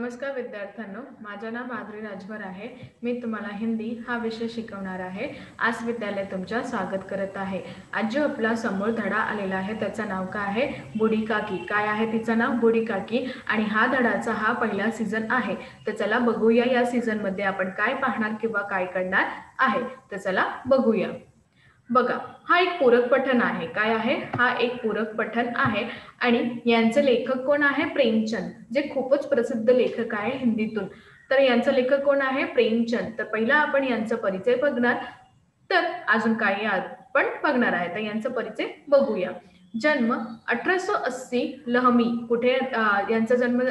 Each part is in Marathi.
नमस्कार विद्यार्थ्यांनो, माझे नाव माधुरी राजभर आहे। मी तुम्हाला हिंदी हा विषय शिकवणार आहे। आज विद्यालय तुमच्या स्वागत करत आहे। आज जो आपला समोर धडा आलेला आहे त्याचं नाव काय आहे? बुढी काकी। काय आहे तिचं नाव? बुढी काकी। आणि हा धडाचा हा पहिला सीझन आहे। तर चला बघूया या सीझन मध्ये आपण काय पाहणार किंवा काय करणार आहे। तर चला बघूया। बघा, हा एक पूरक पठण आहे। काय आहे? हा एक पूरक पठण आहे आणि यांचे लेखक कोण आहे? प्रेमचंद, जे खूपच प्रसिद्ध लेखक आहे हिंदीतून। तर यांचा लेखक कोण आहे? प्रेमचंद। तर पहिला आपण यांचा परिचय बघणार, तर अजून काही आपण बघणार आहे। तर यांचा परिचय बघूया। जन्म 1880 लहमी, कुठे यांचा जन्म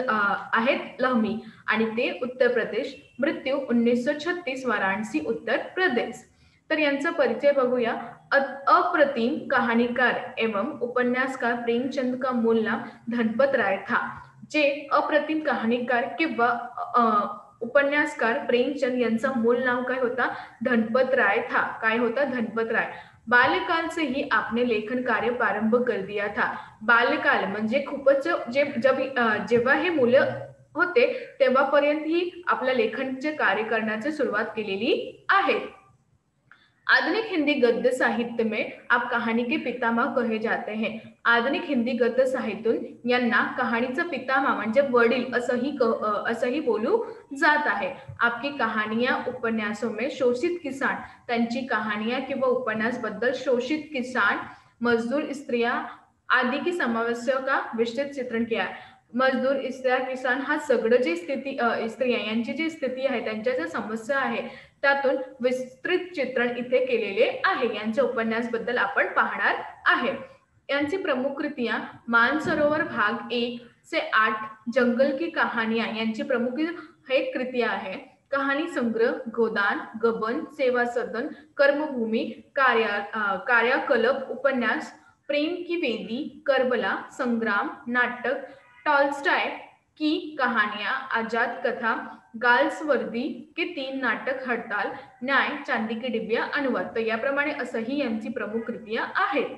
आहे? लहमी, आणि ते उत्तर प्रदेश। मृत्यू 1936 वाराणसी, उत्तर प्रदेश। तर यांचा परिचय बघूया। अप्रतिम कहानीकार एवं उपन्यासकार प्रेमचंद का मूल नाम धनपत राय था। जे अप्रतिम कहानीकार किंवा उपन्यासकार प्रेमचंद यांचा मूल नाव काय होता? धनपत राय था। काय होता? धनपत राय। बाल्यकाल से ही आपने लेखन कार्य प्रारंभ कर दिया था। बाल्यकाल म्हणजे खूपच जेव्हा हे मुलं होते तेव्हापर्यंत ही आपल्या लेखनचे कार्य करण्याची सुरुवात केलेली आहे। आधुनिक हिंदी गद्य साहित्य में आप कहानी के पितामह कहे जाते हैं। आधुनिक हिंदी गद्य साहित्यातून यांना कहाणीचा पितामह म्हणजे वडील असंही बोलू जात आहे। आपकी कहानियां उपन्यासों में शोषित किसान, त्यांची कहानियां किंवा उपन्यास बद्दल शोषित किसान, मजदूर, स्त्रियां आदि की समस्या का विस्तृत चित्रण किया है। मजदूर, स्त्रिया, किसान हा सगळं जे स्त्रिया यांची जी स्थिती आहे, त्यांच्या ज्या समस्या आहे त्यातून विस्तृत चित्रण इथे केलेले आहे। यांच्या उपन्यास बद्दल आपण पाहणार आहे। यांची प्रमुख कृतियां मानसरोवर भाग 1 से 8, जंगल की कहानियां यांची प्रमुख हे कृतियां आहे। कहानी संग्रह, गोदान, गबन, सेवा सदन, कर्मभूमि, कार्याकल्प, उपन्यास, प्रेम की वेदी, करबला, संग्राम, नाटक, टॉल्स्टॉय की कहानियां, आजाद कथा, गाल्सवर्दी के 3 नाटक, हड़ताल, न्याय, चांदी की डिबिया, अनुवाद। तर याप्रमाणे असंही यांची प्रमुख कृतियां आहेत।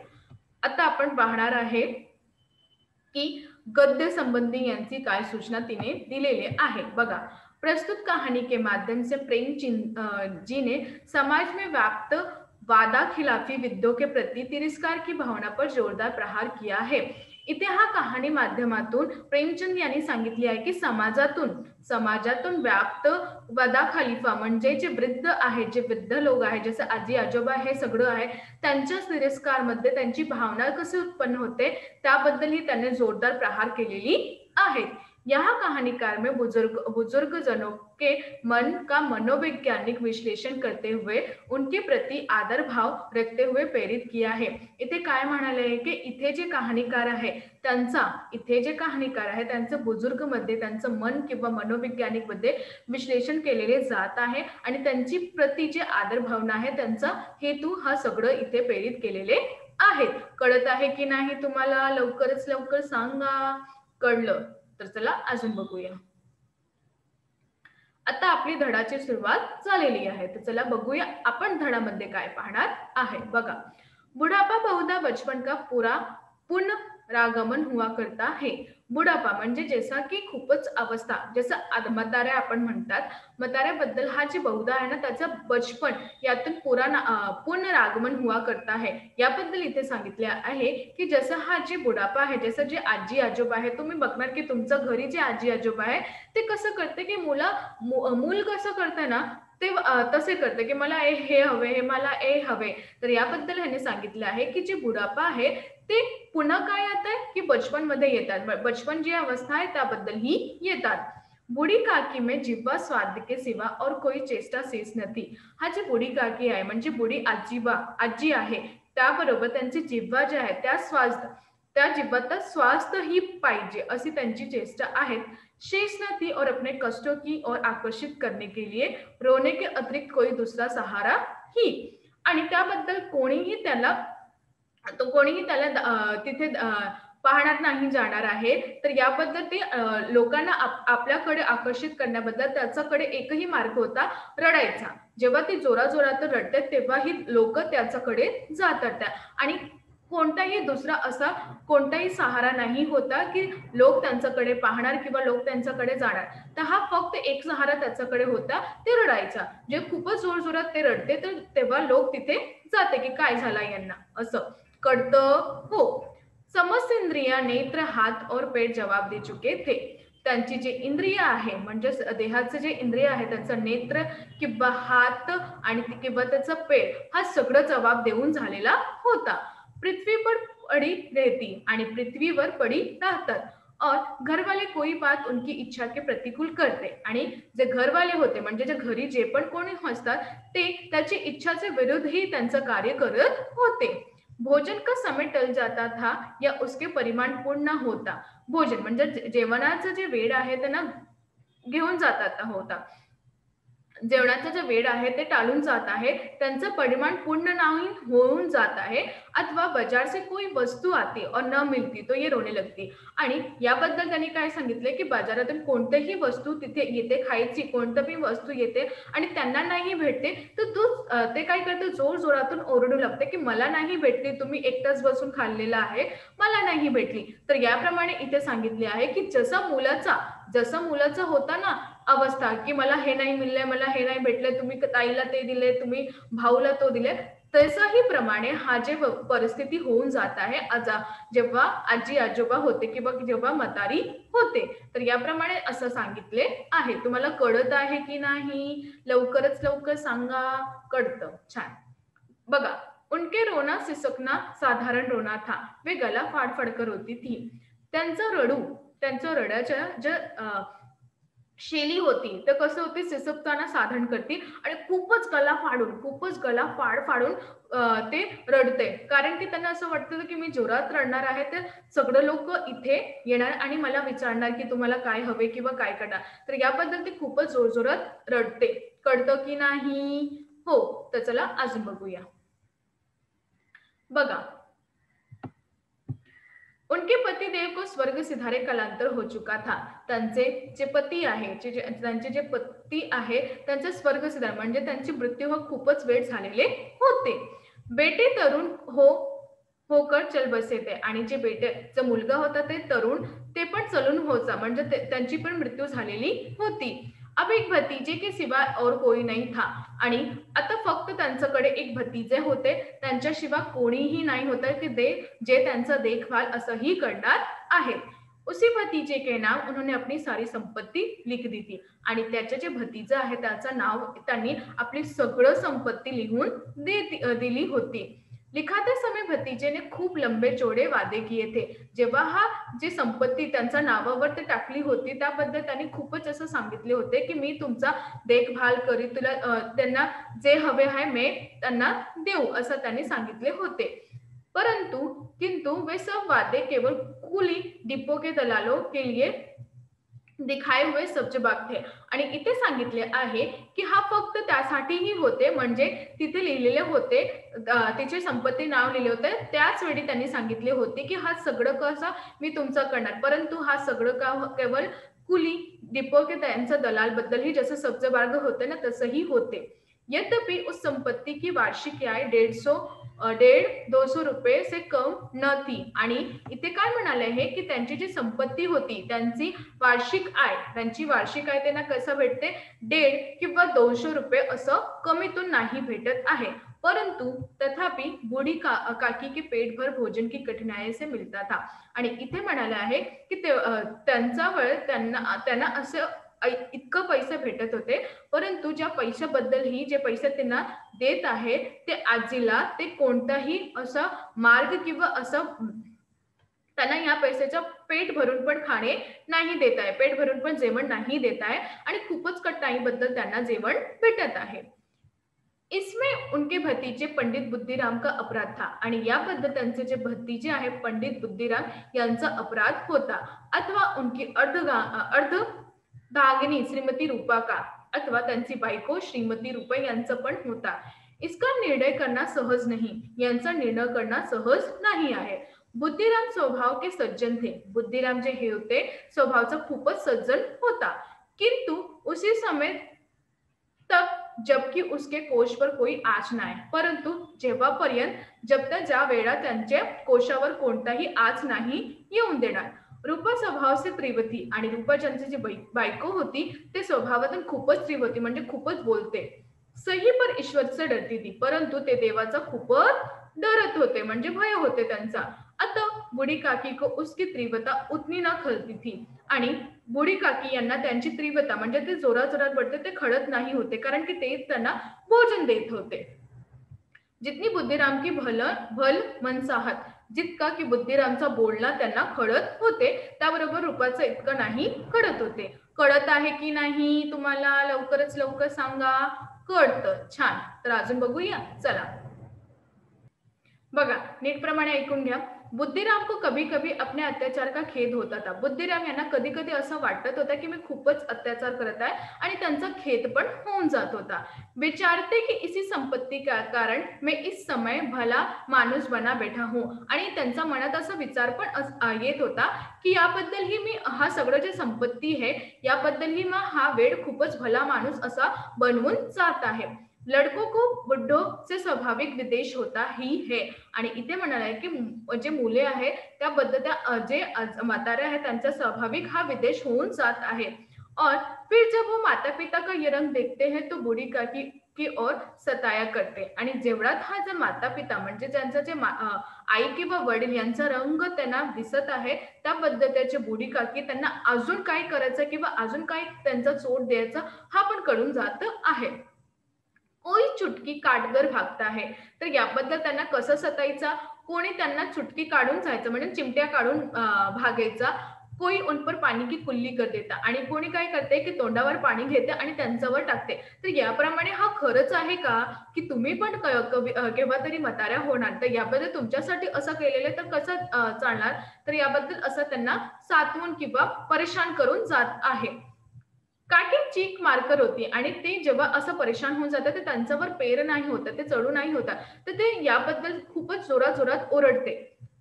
आता आपण पाहणार आहे की गद्य संबंधी यांची काय सूचना तिने दिलेली आहे। बघा, प्रस्तुत कहानी के माध्यम से प्रेमचंद जी ने समाज में व्याप्त वादा खिलाफी विद्रोह के प्रति तिरस्कार की भावना पर जोरदार प्रहार किया है। इथे हा कहाणी माध्यमातून प्रेमचंद यांनी सांगितले आहे की समाजातून व्याप्त वादा खलिफा म्हणजे जे वृद्ध आहे, जे वृद्ध लोक आहे, जसं आजी आजोबा हे सगळं आहे, त्यांच्या तिरस्कार मध्ये त्यांची भावना कशी उत्पन्न होते त्याबद्दलही त्यांनी जोरदार प्रहार केलेली आहेत। यहाँ कहानीकार में बुजुर्ग जनों के मन का मनोवैज्ञानिक विश्लेषण करते हुए उनके प्रति आदर भाव रखते हुए प्रेरित किया है। इथे काय म्हणाले की इथे जे कहाणीकार आहे त्यांचं बुजुर्ग मध्ये त्यांचं मन किंवा मनोवैज्ञानिक मध्ये विश्लेषण केलेले जात आहे आणि त्यांची प्रति जे आदर भावना आहे त्यांचा हेतू हा सगळं इथे प्रेरित केलेले आहेत। कळत आहे की नाही तुम्हाला? लवकरच लवकर सांगा कळलं तर चला अजून बघूया। आता आपली धडाची सुरुवात झालेली आहे। तर चला बघूया आपण धडामध्ये काय पाहणार आहे। बघा, बुढ़ापा बहुधा बचपन का पूरा पुनरागमन हुआ करता है। बुढ़ापा म्हणजे जैसा की खूपच अवस्था, जसं म्हाताऱ्या आपण म्हणतात, म्हाताऱ्याबद्दल हा जे बहुधा आहे ना त्याचा बचपन यातून पुनरागमन हुआ करता है याबद्दल इथे सांगितले आहे की जसं हा जे बुढ़ापा आहे, जसं जे आजी आजोबा आहे, तुम्ही बघणार की तुमचं घरी जे आजी आजोबा आहे ते कसं करते की मूल कसं करते ना ते तसे करते की मला हे हवे, हे मला हवे। तर याबद्दल ह्याने सांगितले आहे की जे बुढ़ापा आहे ते पुन्हा काय येत आहे की बचपन मध्ये येतात, बचपन जी अवस्था आहे त्याबद्दल ही येतात। बूढ़ी काकी में जिव्हा स्वाद के सिवा और कोई चेष्टा शेष नथी। हा जी बूढ़ी काकी आहे म्हणजे बूढ़ी आजी आहे, त्याबरोबर त्यांची जिव्हा जी आहे त्या जिव्हात स्वास्थ्य ही पाहिजे अशी त्यांची चेष्टा आहे। शेष न थी और अपने कष्टों की ओर आकर्षित करने के लिए रोने के अतिरिक्त कोई दूसरा सहारा ही। आणि त्याबद्दल कोणीही त्याला तिथे पाहणार नाही जाणार आहे। तर याबद्दल ते लोकांना आपल्याकडे आकर्षित करण्याबद्दल त्याच्याकडे एकही मार्ग होता, रडायचा। जेव्हा ती जोराजोरात रडते तेव्हा ही लोक त्याच्याकडे जातात आणि कोणताही दुसरा असा कोणताही सहारा नाही होता की लोक त्यांच्याकडे पाहणार किंवा लोक त्यांच्याकडे जाणार. तर हा फक्त एक सहारा त्याच्याकडे होता, ते रडायचा. जे खूपच जोरजोरात ते रडते, तर तेव्हा लोक तिथे जाते की काय झालं यांना, असं कळतं. हो, समस्त इंद्रिया नेत्र हात और पेट जवाब दे चुके थे. त्यांची जी इंद्रिय आहे म्हणजे देहाचे जे इंद्रिय आहे त्याचं नेत्र किंवा हात आणि किंवा त्याचं पेट हा सगळं जबाब देऊन झालेला होता. पृथ्वी पर पड़ी रहती आणि पृथ्वीवर पडी राहतात. और घरवाले कोई बात उनकी इच्छा के प्रतिकूल करते आणि जे घरवाले होते म्हणजे जे घरी जे पण कोणी असतात ते त्याची इच्छाचे विरुद्धही त्यांचं कार्य करत होते. भोजन का समय टल जाता था या उसके परिमाण पूर्ण होता. भोजन म्हणजे जेवणाचं जे वेळ आहे ते ना घेऊन जातात होता. जेवणाचा जे वेळ आहे ते टाळून जात आहे, त्यांचं परिमाण पूर्ण नाही होऊन जात आहे, अथवा बाजार से कोई वस्तू आती और न मिलती तो ये रोने लगती. आणि याबद्दल त्यांनी काय सांगितले की बाजारातून कोणतीही वस्तू तिथे येते, खायची कोणतीही वस्तू येते आणि त्यांना नाही भेटते, तर ते काय करते, जोर जोरातून ओरडू लागते की मला नाही भेटली, तुम्ही एकटाच बसून खाल्लेला आहे, मला नाही भेटली. तर याप्रमाणे इथे सांगितले आहे की जसं मुलाचा होता ना अवस्था की मला हे नाही मिळलंय, मला हे नाही भेटलंय, तुम्ही ताईला ते दिले, तुम्ही भाऊला तो दिले, तसंही प्रमाणे हा जे परिस्थिती होऊन जात आहे जेव्हा आजी आजोबा होते किंवा जेव्हा म्हातारी होते. तर याप्रमाणे असं सांगितले आहे. तुम्हाला कळत आहे की नाही? लवकरच लवकर सांगा. कळतं. छान. बघा, उनके रोना सिसकना साधारण रोना था, वे गला फाड़ कर रोती थी. त्यांचं रडाच्या जे शेली होती तर कसं होती, सिसकताना साधन करते आणि खूपच गला फाडून ते रडते. कारण की त्यांना असं वाटतं की मी जोरात रडणार आहे तर सगळं लोक इथे येणार आणि मला विचारणार की तुम्हाला काय हवे किंवा काय करणार. तर याबद्दल ती खूपच जोरजोरात रडते. कळतं की नाही? हो, तर चला अजून बघूया. बघा, उनके पति देव को स्वर्ग सिधारे कालांतर हो चुका था. त्यांचे जे पती आहे त्यांचे जे पती आहे त्यांचे स्वर्ग सिधार म्हणजे त्यांची मृत्यू हो खूपच वेळ झालेले होते. बेटे तरुण होकर चल बसे थे आणि जे बेटेचा मुलगा होता ते तरुण ते पण चलून होता म्हणजे त्यांची पण मृत्यू झालेली होती. अब एक भतीजे के सिवा और कोई नहीं था आणि आता फक्त त्यांच्याकडे एक भतीजे होते, त्यांच्याशिवाय कोणीही नाही होतं की जे त्यांचा देखभाल असंही करणार आहे. उसी भतीजे के नाम उन्होंने अपनी सारी संपत्ती लिख दी थी आणि त्याचे जे भतीजा आहे त्याचं नाव त्यांनी आपली सगळं संपत्ती लिहून दिली होती. लिखाते समय भतीजे ने खूप लंबे चौडे वादे किए थे. जेव्हा हा जी संपत्ती त्यांच्या नावावर ते टाकली होती त्याबद्दल त्यांनी खूपच असं सांगितले होते की मी तुमचा देखभाल करी, त्यांना जे हवे आहे मी त्यांना देऊ असं त्यांनी सांगितले होते. किंतु वे सब वादे केवल कुली डिपो के दलालों के लिए दिखाए हुए सब्जबाग थे आणि इथे सांगितले आहे की हा फक्त त्यासाठीही होते म्हणजे तिथे लिहिलेले होते, तिचे संपत्ती नाव लिहिले होते, त्याच वेळी त्यांनी सांगितले होते की हा सगळं कसं मी तुमचं करणार, परंतु हा सगळं का केवळ कुली डिपो के त्यांच्या दलाल बद्दलही जसं सब्जबाग होते ना तसंही होते. यद्यपि उस संपत्ति की वार्षिक आय 150 रुपये से कम न थी आणि इथे काय म्हणाले आहे की त्यांची जी संपत्ती होती त्यांची वार्षिक आय त्यांना कसं भेटते, 150 किंवा 200 रुपये असं कमीतून नाही भेटत आहे. परंतु तथापि बूढ़ी काकी के पेट भर भोजन की कठिनाई से मिलता था आणि इथे म्हणाले आहे की त्यांना असं इतकं पैसे भेटत होते, परंतु ज्या पैशाबद्दलही जे पैसे त्यांना देत आहे ते आजीला ते कोणताही असा मार्ग किंवा असं त्यांना या पैशाचं पेट भरून पण खाणे नाही देत आहे, पेट भरून पण जेवण नाही देत आहे आणि खूपच कठिनाईबद्दल त्यांना जेवण भेटत आहे. इसमें उनके भतीजे पंडित बुद्धिराम का अपराध था आणि याबद्दल त्यांचे जे भतीजे आहे पंडित बुद्धिराम यांचा अपराध होता अथवा उनकी अर्धधागिनी श्रीमती रूपा का अथवा त्यांची बायको श्रीमती रूपा यांचा पण होता. इसका निर्णय करना सहज नहीं, यांचा निर्णय करना सहज नाही आहे. बुद्धिराम स्वभाव के सज्जन थे. बुद्धिराम जे हे होते स्वभावचा खूपच सज्जन होता. किंतु उसी समय तक जबकि उसके कोश पर कोई आँच नाही, परंतु जेव्हापर्यंत जब तक ज्या वेळा त्यांच्या कोशावर कोणताही आँच नाही येऊन देणार. रूपा स्वभाव से त्रिवती आणि रूपा ज्यांची जी बायको होती ते स्वभावातून खूपच तीव्र होती, म्हणजे खूपच बोलते. सही पर ईश्वर से डरती थी, परंतु ते देवाचा खूपच डरत होते, म्हणजे भय होते त्यांचा. आता बुढी काकी को उसकी तीव्रता उतनी न खलती थी आणि बुढी काकी यांना त्यांची तीव्रता म्हणजे ते जोरात जोरात बडते ते खळत नाही होते, कारण की ते त्यांना भोजन देत होते. जितनी बुद्धिराम की भल मनसाहत, जितका की बुद्धिरामचा बोलणं त्यांना कळत होते त्याबरोबर रूपाचं इतकं नाही कळत होते. कळत आहे की नाही तुम्हाला? लवकरच लवकर सांगा. कळतं. छान. तर अजून बघूया. चला. बघा, नीटप्रमाणे ऐकून घ्या. बुद्धिराम को कभी कभी अपने अत्याचार का खेद होता था. बुद्धिराम यांना कधी कधी असं वाटत होतं की मी खूपच अत्याचार करत आहे आणि त्यांचा खेद पण होऊन जात होता. विचारते की इसी संपत्ती का कारण मैं इस समय भला माणूस बना बैठा हूँ. आणि त्यांच्या मनात असा विचार पण येत होता की याबद्दल ही मी हा सगळं जे संपत्ती आहे याबद्दल ही मग हा वेळ खूपच भला माणूस असा बनवून जात आहे. लड़कों को बुड्ढों से स्वाभाविक विदेश होता ही है. आणि इथे म्हणाला आहे की जे मुले आहेत त्याबद्दल त्या जे म्हातारे आहेत त्यांचा स्वाभाविक हा विदेश होऊन जात आहे. और फिर जब वो माता पिता का ये रंग देखते हैं तो बूढ़ी काकी की ओर सताया करते. आणि जेवढ्यात हा जर माता पिता म्हणजे ज्यांचं जे आई किंवा वडील यांचा रंग त्यांना दिसत आहे त्याबद्दल त्याची बूढ़ी काकी त्यांना अजून काय करायचं किंवा अजून काय त्यांचा चोट द्यायचा हा पण कळून जात आहे. कोई चुटकी काटकर भागता है. तर याबद्दल त्यांना कसं सतायचा? कोणी त्यांना चुटकी काढून जायचं म्हणजे चिमट्या काढून भागायचा. कोई उन पर पाणी की कुल्ली कर देता आणि कोणी काय करते की तोंडावर पाणी घेते आणि त्यांच्यावर टाकते. तर याप्रमाणे हा खरंच आहे का की तुम्ही पण केव्हा तरी म्हाताऱ्या होणार? तर याबद्दल तुमच्यासाठी असं केलेलं तर कसं चालणार? तर याबद्दल असं त्यांना सातवून किंवा परेशान करून जात आहे. काठी चीक मारकर होती आणि ते जेव्हा असं परेशान होऊन जातं तर त्यांच्यावर पेर नाही होतं, ते चढू नाही होता. तर ते याबद्दल खूपच जोरात-जोरात ओरडते.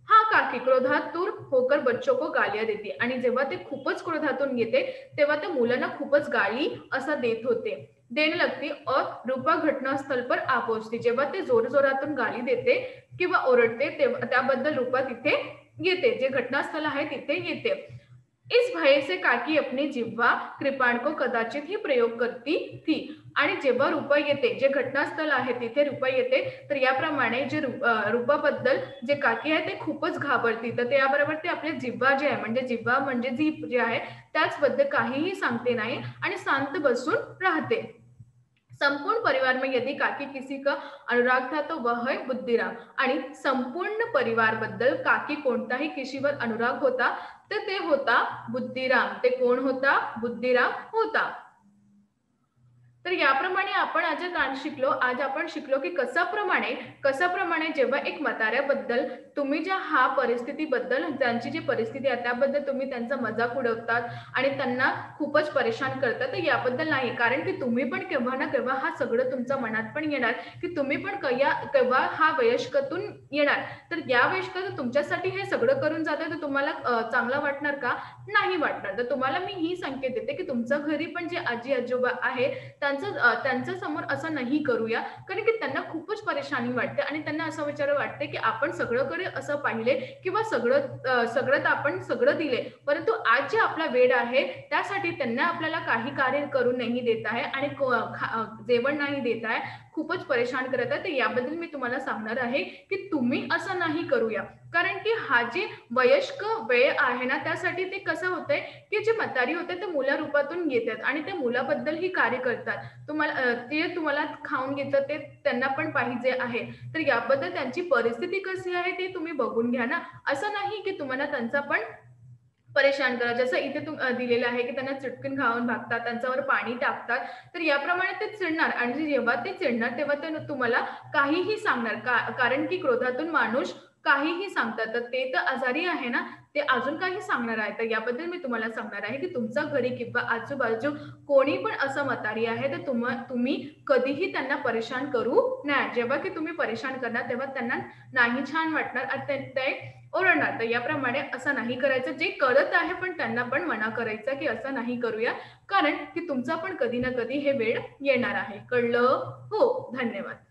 हां, काकी क्रोधातूर होकर बच्चों को गालियाँ देती आणि जेव्हा ते खूपच क्रोधातून येते, तेव्हा त्या मुलांना खूपच गाली असं देत होते. देने लगती और रूपा घटनास्थल पर आ पोहोचते. जेव्हा ते जोरजोरातून गाली देते किंवा ओरडते तेव्हा त्याबद्दल रूपा तिथे येते. जे घटनास्थळ आहे तिथे येते. इस भय से काकी अपनी जिव्हा कृपाण को कदाचित ही प्रयोग करती थी. आणि जेव्हा रूपा येते जे घटनास्थळ आहे तिथे रूपा येते तर याप्रमाणे जे रूपाबद्दल जे काकी आहे ते खूपच घाबरती. तर त्याबरोबर ते आपले जिव्हा जे आहे म्हणजे जिव्हा म्हणजे जीभ जे आहे त्याचबद्दल काहीही सांगते नाही आणि शांत बसून राहते. संपूर्ण परिवार में यदि काकी किसी का अनुराग था तो वह है बुद्धिराम. आणि संपूर्ण परिवार बद्दल काकी कोणताही किशीवर अनुराग होता तर ते होता बुद्धिराम. ते कोण होता? बुद्धिराम होता. तर याप्रमाणे आपण आज आपण शिकलो की कशाप्रमाणे जेव्हा एक म्हाताऱ्याबद्दल तुम्ही ज्या हा परिस्थितीबद्दल त्यांची जी परिस्थिती आहे त्याबद्दल तुम्ही त्यांचा मजाक उडवतात आणि त्यांना खूपच परेशान करतात तर याबद्दल नाही. कारण की तुम्ही पण केव्हा ना केव्हा हा सगळं तुमच्या मनात पण येणार की तुम्ही पण केव्हा हा वयस्कतून येणार. तर या वयस्कात तुमच्यासाठी हे सगळं करून जातं तर तुम्हाला चांगलं वाटणार का? नाही वाटणार. तर तुम्हाला मी ही संकेत देते की तुमच्या घरी पण जे आजी आजोबा आहे त्यांच्या समोर असं नाही करूया. कारण की त्यांना खूपच परेशानी वाटते आणि त्यांना असं विचार वाटते की आपण सगळं करे असं पाहिले किंवा सगळं आपण सगळं दिले. परंतु आज जे आपला वेळ आहे त्यासाठी त्यांना आपल्याला काही कार्य करून नाही देत आहे आणि जेवण नाही देत आहे. खूपच परेशान करत आहे. तर याबद्दल मी तुम्हाला सांगणार आहे की तुम्ही असं नाही करूया. कारण की हा जे वयस्क वेळ आहे ना त्यासाठी ते कसं होतंय की जे म्हातारी होते ते मुला रूपातून येतात आणि त्या मुलाबद्दल ही कार्य करतात. ते तुम्हाला खाऊन घेतात ते त्यांना पण पाहिजे आहे. तर याबद्दल त्यांची परिस्थिती कशी आहे ते तुम्ही बघून घ्या ना. असं नाही की तुम्हाला त्यांचा पण परेशान करा. जसं इथे दिलेलं आहे की त्यांना चटकन खाऊन भागतात, त्यांच्यावर पाणी टाकतात. तर याप्रमाणे ते चिडणार आणि जेव्हा ते चिडणार तेव्हा ते तुम्हाला काहीही सांगणार. कारण की क्रोधातून माणूस काहीही सांगतात. तर ते तर आजारी आहे ना, ते अजून काही सांगणार आहे. तर याबद्दल मी तुम्हाला सांगणार आहे की तुमच्या घरी किंवा आजूबाजू कोणी पण असं म्हातारी आहे तर तुम्ही कधीही त्यांना परेशान करू नये. जेव्हा की तुम्ही परेशान करणार तेव्हा त्यांना नाही छान वाटणार आणि ते ओरडणार. तर याप्रमाणे असं नाही करायचं. जे करत आहे पण त्यांना पण मना करायचा, की असं नाही करूया. कारण की तुमचा पण कधी ना कधी हे वेळ येणार आहे. कळलं? हो. धन्यवाद.